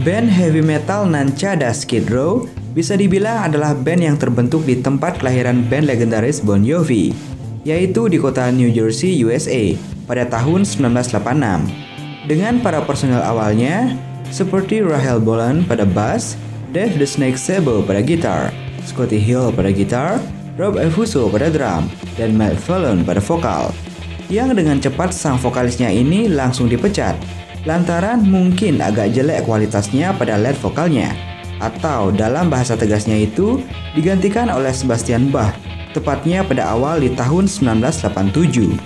Band heavy metal Nancada Skid Row bisa dibilang adalah band yang terbentuk di tempat kelahiran band legendaris Bon Jovi, yaitu di kota New Jersey, USA pada tahun 1986. Dengan para personel awalnya seperti Rahel Bolan pada bass, Dave the Snake Sabo pada gitar, Scotty Hill pada gitar, Rob Efuso pada drum, dan Matt Fallon pada vokal. Yang dengan cepat sang vokalisnya ini langsung dipecat lantaran mungkin agak jelek kualitasnya pada lead vokalnya, atau dalam bahasa tegasnya itu digantikan oleh Sebastian Bach, tepatnya pada awal di tahun 1987.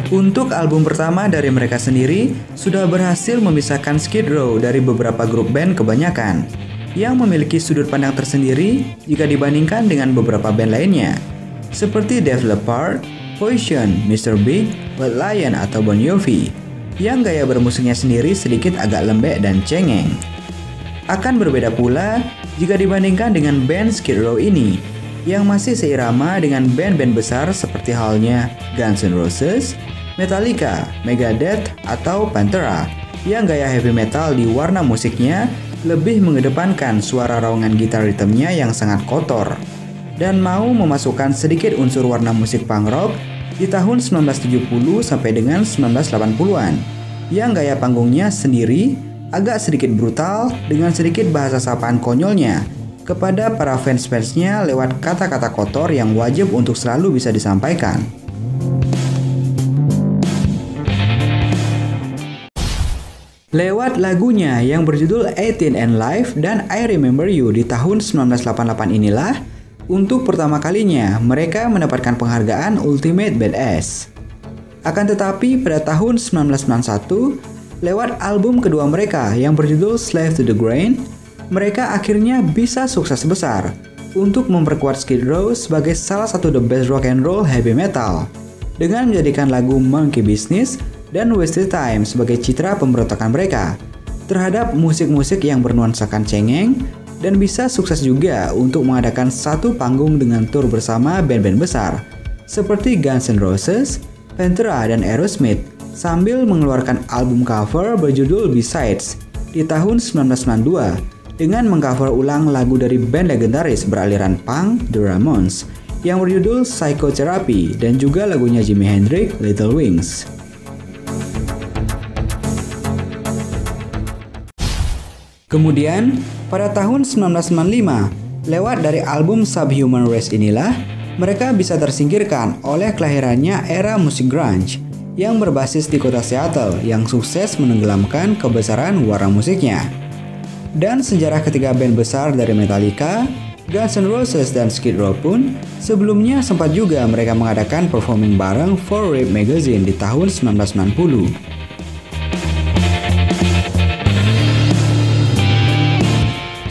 Untuk album pertama dari mereka sendiri, sudah berhasil memisahkan Skid Row dari beberapa grup band kebanyakan, yang memiliki sudut pandang tersendiri jika dibandingkan dengan beberapa band lainnya, seperti Def Leppard, Poison, Mr. Big, White Lion atau Bon Jovi, yang gaya bermusiknya sendiri sedikit agak lembek dan cengeng. Akan berbeda pula jika dibandingkan dengan band Skid Row ini, yang masih seirama dengan band-band besar seperti halnya Guns N' Roses, Metallica, Megadeth, atau Pantera, yang gaya heavy metal di warna musiknya lebih mengedepankan suara raungan gitar ritmenya yang sangat kotor, dan mau memasukkan sedikit unsur warna musik punk rock di tahun 1970 sampai dengan 1980-an, yang gaya panggungnya sendiri agak sedikit brutal dengan sedikit bahasa sapaan konyolnya kepada para fans-fansnya lewat kata-kata kotor yang wajib untuk selalu bisa disampaikan. Lewat lagunya yang berjudul 18 and Life dan I Remember You di tahun 1988 inilah, untuk pertama kalinya mereka mendapatkan penghargaan Ultimate Badass. Akan tetapi pada tahun 1991, lewat album kedua mereka yang berjudul Slave to the Grain, mereka akhirnya bisa sukses besar untuk memperkuat Skid Row sebagai salah satu the best rock and roll heavy metal, dengan menjadikan lagu Monkey Business dan Wasted Time sebagai citra pemberontakan mereka terhadap musik-musik yang bernuansakan cengeng, dan bisa sukses juga untuk mengadakan satu panggung dengan tur bersama band-band besar seperti Guns N' Roses, Pantera, dan Aerosmith, sambil mengeluarkan album cover berjudul Besides di tahun 1992 dengan mengcover ulang lagu dari band legendaris beraliran punk The Ramones yang berjudul Psychotherapy, dan juga lagunya Jimi Hendrix Little Wings. Kemudian, pada tahun 1995, lewat dari album Subhuman Race inilah, mereka bisa tersingkirkan oleh kelahirannya era musik grunge yang berbasis di kota Seattle yang sukses menenggelamkan kebesaran warna musiknya. Dan sejarah ketiga band besar dari Metallica, Guns N' Roses, dan Skid Row pun sebelumnya sempat juga mereka mengadakan performing bareng for Rip Magazine di tahun 1990.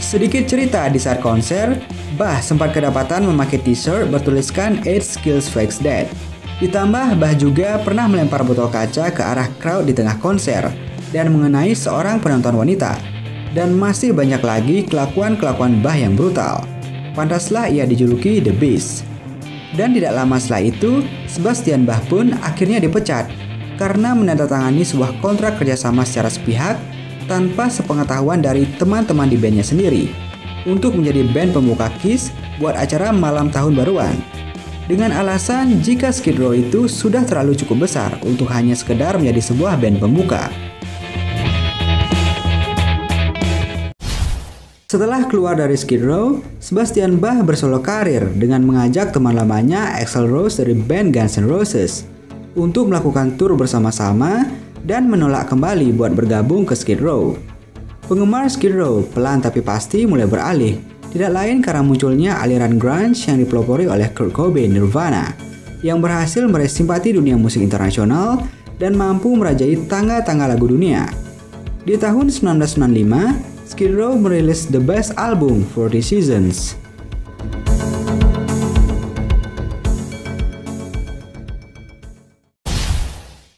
Sedikit cerita di saat konser, Bach sempat kedapatan memakai t-shirt bertuliskan 8 Skills Fakes Dead. Ditambah Bach juga pernah melempar botol kaca ke arah crowd di tengah konser dan mengenai seorang penonton wanita. Dan masih banyak lagi kelakuan-kelakuan Bach yang brutal. Pantaslah ia dijuluki The Beast. Dan tidak lama setelah itu, Sebastian Bach pun akhirnya dipecat karena menandatangani sebuah kontrak kerjasama secara sepihak tanpa sepengetahuan dari teman-teman di bandnya sendiri untuk menjadi band pembuka Kiss buat acara malam tahun baruan, dengan alasan jika Skid Row itu sudah terlalu cukup besar untuk hanya sekedar menjadi sebuah band pembuka. Setelah keluar dari Skid Row, Sebastian Bach bersolo karir dengan mengajak teman lamanya Axl Rose dari band Guns N' Roses untuk melakukan tur bersama-sama dan menolak kembali buat bergabung ke Skid Row. Penggemar Skid Row pelan tapi pasti mulai beralih, tidak lain karena munculnya aliran grunge yang dipelopori oleh Kurt Cobain Nirvana, yang berhasil meraih simpati dunia musik internasional dan mampu merajai tangga-tangga lagu dunia. Di tahun 1995, Skid Row merilis the best album 40 Seasons.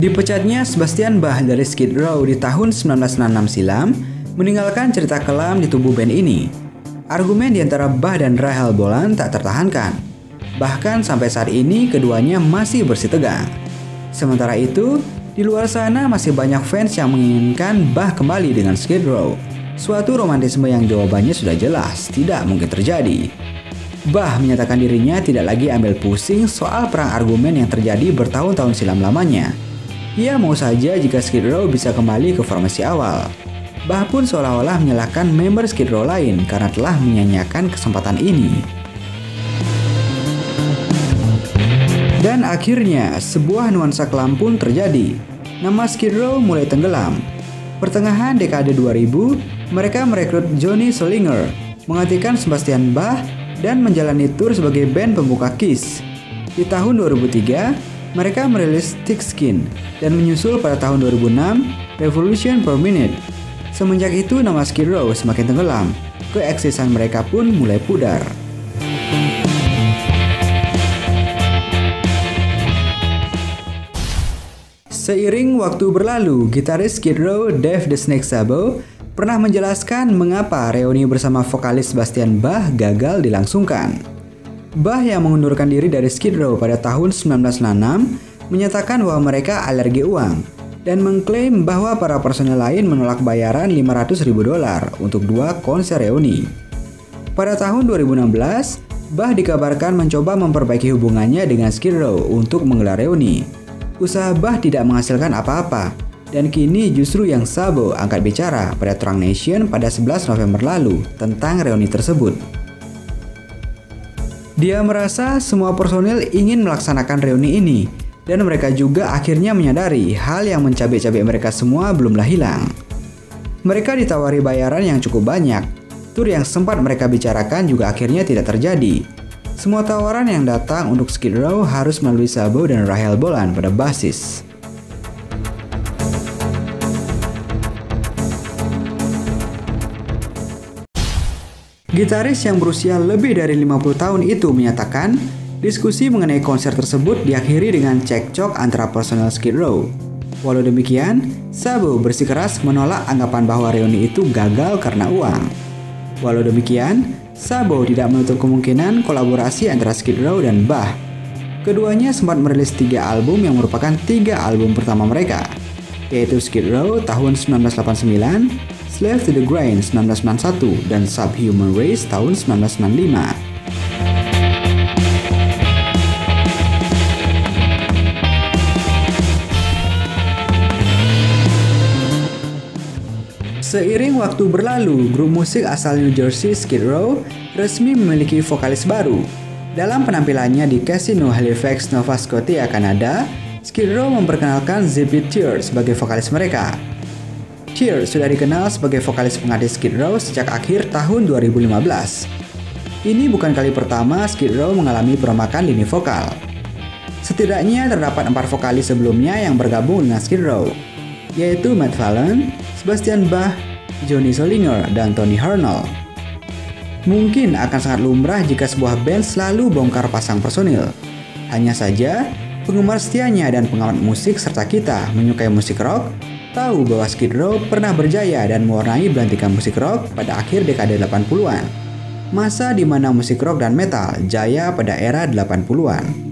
Dipecatnya Sebastian Bach dari Skid Row di tahun 1966 silam meninggalkan cerita kelam di tubuh band ini. Argumen di antara Bach dan Rahel Bolan tak tertahankan. Bahkan sampai saat ini keduanya masih bersitegang. Sementara itu, Di luar sana masih banyak fans yang menginginkan Bach kembali dengan Skid Row. Suatu romantisme yang jawabannya sudah jelas, tidak mungkin terjadi. Bach menyatakan dirinya tidak lagi ambil pusing soal perang argumen yang terjadi bertahun-tahun silam lamanya. Ia mau saja jika Skid Row bisa kembali ke formasi awal. Bach pun seolah-olah menyalahkan member Skid Row lain karena telah menyanyiakan kesempatan ini. Dan akhirnya, sebuah nuansa kelam pun terjadi. Nama Skid Row mulai tenggelam. Pertengahan dekade 2000, mereka merekrut Johnny Solinger, menggantikan Sebastian Bach, dan menjalani tur sebagai band pembuka Kiss. Di tahun 2003, mereka merilis Thick Skin, dan menyusul pada tahun 2006, Revolution per Minute. Semenjak itu nama Skid Row semakin tenggelam, keeksisan mereka pun mulai pudar. Seiring waktu berlalu, gitaris Skid Row Dave the Snake Sabo pernah menjelaskan mengapa reuni bersama vokalis Sebastian Bach gagal dilangsungkan. Bach yang mengundurkan diri dari Skid Row pada tahun 1966 menyatakan bahwa mereka alergi uang dan mengklaim bahwa para personel lain menolak bayaran $500.000 untuk 2 konser reuni. Pada tahun 2016, Bach dikabarkan mencoba memperbaiki hubungannya dengan Skid Row untuk menggelar reuni. Usaha Bach tidak menghasilkan apa-apa. Dan kini justru yang Sabo angkat bicara pada Trunk Nation pada 11 November lalu tentang reuni tersebut. Dia merasa semua personil ingin melaksanakan reuni ini, dan mereka juga akhirnya menyadari hal yang mencabik-cabik mereka semua belumlah hilang. Mereka ditawari bayaran yang cukup banyak, tur yang sempat mereka bicarakan juga akhirnya tidak terjadi. Semua tawaran yang datang untuk Skid Row harus melalui Sabo dan Rahel Bolan pada basis. Gitaris yang berusia lebih dari 50 tahun itu menyatakan, diskusi mengenai konser tersebut diakhiri dengan cekcok antara personel Skid Row. Walau demikian, Sabo bersikeras menolak anggapan bahwa reuni itu gagal karena uang. Walau demikian, Sabo tidak menutup kemungkinan kolaborasi antara Skid Row dan Bach. Keduanya sempat merilis 3 album yang merupakan 3 album pertama mereka, yaitu Skid Row tahun 1989, Slave to the Grind 1991, dan Subhuman Race tahun 1995. Seiring waktu berlalu, grup musik asal New Jersey Skid Row resmi memiliki vokalis baru. Dalam penampilannya di Casino Halifax, Nova Scotia, Kanada, Skid Row memperkenalkan Zippy Tears sebagai vokalis mereka. Tears sudah dikenal sebagai vokalis pengganti Skid Row sejak akhir tahun 2015. Ini bukan kali pertama Skid Row mengalami perombakan lini vokal. Setidaknya terdapat 4 vokalis sebelumnya yang bergabung dengan Skid Row, yaitu Matt Fallon, Sebastian Bach, Johnny Solinger, dan Tony Harnell. Mungkin akan sangat lumrah jika sebuah band selalu bongkar pasang personil. Hanya saja, penggemar setianya dan pengamat musik serta kita menyukai musik rock tahu bahwa Skid Row pernah berjaya dan mewarnai belantikan musik rock pada akhir dekade 80-an. Masa di mana musik rock dan metal jaya pada era 80-an.